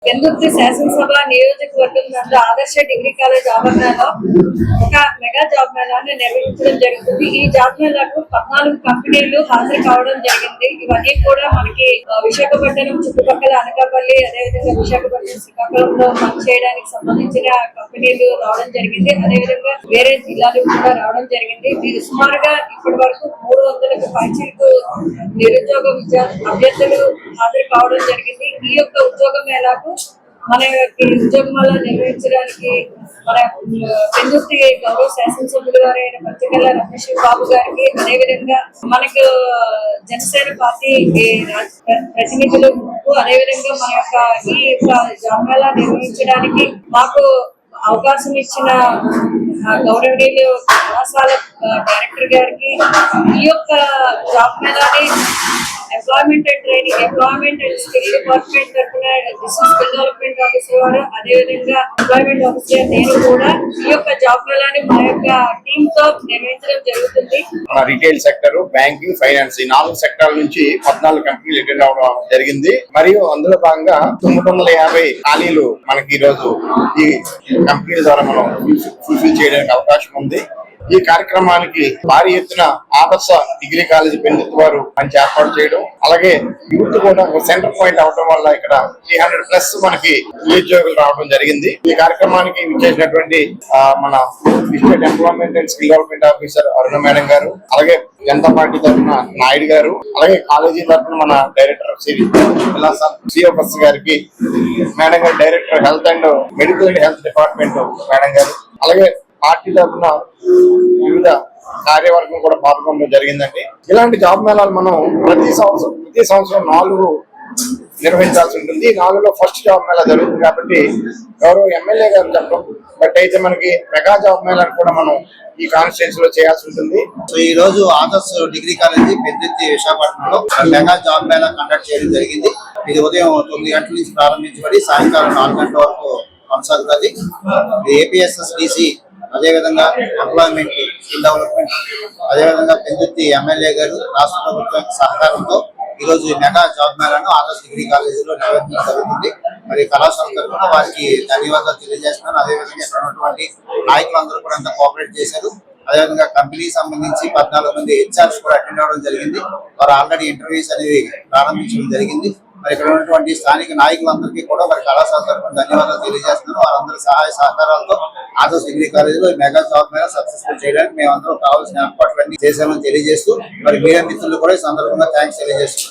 పెందుర్తి శాసనసభ నియోజకవర్గం నందు ఆదర్శ డిగ్రీ కాలేజ్ ఆవరణలో ఒక మెగా జాబ్ మేళాన్ని నిర్వహించడం జరుగుతుంది. ఈ జాబ్ మేళాకు 14 కంపెనీలు హాజరు కావడం జరిగింది. ఇవన్నీ కూడా మనకి విశాఖపట్నం చుట్టుపక్కల అనకాపల్లి, అదేవిధంగా విశాఖపట్నం, శ్రీకాకుళంలో పనిచేయడానికి సంబంధించిన కంపెనీలు రావడం జరిగింది. అదేవిధంగా వేరే జిల్లాలు కూడా రావడం జరిగింది. వీరు సుమారుగా ఇప్పటి వరకు 300కు పైచిలకు నిరుద్యోగ అభ్యర్థులు హాజరు కావడం జరిగింది. ఈ యొక్క ఉద్యోగ మేళాకు మన ఉద్యోగ మేళా నిర్వహించడానికి మన పెందుర్తి గౌరవ శాసనసభ్యులు గారైన పచ్చగల్ల రమేష్ బాబు గారికి, అదేవిధంగా మనకు జనసేన పార్టీ ప్రతినిధులకు, అదేవిధంగా మన ఈ జాబ్ మేళా నిర్వహించడానికి మాకు అవకాశం ఇచ్చిన గౌరవనీయులు కళాశాల డైరెక్టర్ గారికి, ఈ యొక్క జాబ్ మేళాని ఎంప్లాయ్మెంట్ అండ్ స్కిల్ డిపార్ట్మెంట్ తరఫున డిస్ట్రిక్ట్ స్కిల్ డెవలప్మెంట్ ఆఫీసర్ వారు, అదేవిధంగా ఎంప్లాయ్మెంట్ ఆఫీసర్ నేను కూడా ఈ యొక్క జాబ్ మేళాని మా యొక్క టీమ్ తో నిర్వహించడం జరుగుతుంది. మన రిటైల్ సెక్టర్, బ్యాంకింగ్, ఫైనాన్స్ ఈ 4 సెక్టార్ల నుంచి 14 కంపెనీలు అటెండ్ అవడం జరిగింది. మరియు అందులో భాగంగా 950 ఖాళీలు మనకి ఈ రోజు ఈ కంపెనీల ద్వారా మనం ఫుల్ఫిల్ చేయడానికి అవకాశం ఉంది. ఈ కార్యక్రమానికి భారీ ఎత్తున ఆదర్శ డిగ్రీ కాలేజీ పెందుర్తి వారు మంచి ఏర్పాటు చేయడం, అలాగే యూత్ కూడా సెంటర్ పాయింట్ అవడం వల్ల ఇక్కడ 300+ మనకి నిరుద్యోగులు రావడం జరిగింది. ఈ కార్యక్రమానికి విచ్చేసినటువంటి మన district employment and skill development officer Aruna madam గారు, అలాగే జనతా పార్టీ తరఫున నాయుడు గారు, అలాగే కాలేజీ తరఫున మన డైరెక్టర్ సిఎఫ్ఎస్ గారికి, మేడం గారు director health and medical and health department madam గారు, అలాగే పార్టీ తరఫున వివిధ కార్యవర్గం కూడా పాల్గొనడం జరిగిందండి. ఇలాంటి జాబ్ మేళాలు మనం ప్రతి సంవత్సరం 4 నిర్వహించాల్సి ఉంటుంది. ఈ 4లో ఫస్ట్ జాబ్ మేళా జరుగుతుంది కాబట్టి గౌరవ ఎమ్మెల్యే గారు చెప్పడం బట్ అయితే మనకి మెగా జాబ్ మేళాను కూడా మనం ఈ కాన్స్టిట్యూన్సీ లో చేయాల్సి ఉంటుంది. సో ఈ రోజు ఆదర్శ్ డిగ్రీ కాలేజీ పెందుర్తి విశాఖపట్నంలో మెగా జాబ్ మేళా కండక్ట్ చేయడం జరిగింది. ఇది ఉదయం 9 గంటల నుంచి ప్రారంభించబడి సాయంకాలం 4 గంటల వరకు కొనసాగుతుంది. ఏపీఎస్ఎస్డిసి, అదేవిధంగా ఎంప్లాయ్మెంట్, స్కిల్ డెవలప్మెంట్, అదేవిధంగా పెందుర్తి ఎమ్మెల్యే గారు, రాష్ట్ర ప్రభుత్వం సహకారంతో ఈరోజు మెగా జాబ్ మేళాను ఆదర్శ్ డిగ్రీ కాలేజీలో నిర్వహించడం జరుగుతుంది. మరి కళాశాల తరఫున వారికి ధన్యవాదాలు తెలియజేస్తున్నాను. అదేవిధంగా ఇక్కడ ఉన్నటువంటి నాయకులందరూ కూడా అంతా కోఆపరేట్ చేశారు. అదేవిధంగా కంపెనీకి సంబంధించి 14 మంది హెచ్ఆర్స్ కూడా అటెండ్ అవ్వడం జరిగింది. వారు ఆల్రెడీ ఇంటర్వ్యూస్ అనేవి ప్రారంభించడం జరిగింది. మరి ఇక్కడ ఉన్నటువంటి స్థానిక నాయకులందరికీ కూడా మరి కళాశాల తరఫున ధన్యవాదాలు తెలియజేస్తున్నాను. వారందరి సహాయ సహకారాలతో ఆదర్శ్ డిగ్రీ కాలేజీలో మెగా జాబ్ మేళా సక్సెస్ఫుల్ చేయడానికి మేమందరం కావాల్సిన ఏర్పాట్లన్నీ చేశామని తెలియజేస్తూ మరి మీడియా మిత్రులు కూడా ఈ సందర్భంగా థ్యాంక్స్ తెలియజేస్తున్నాం.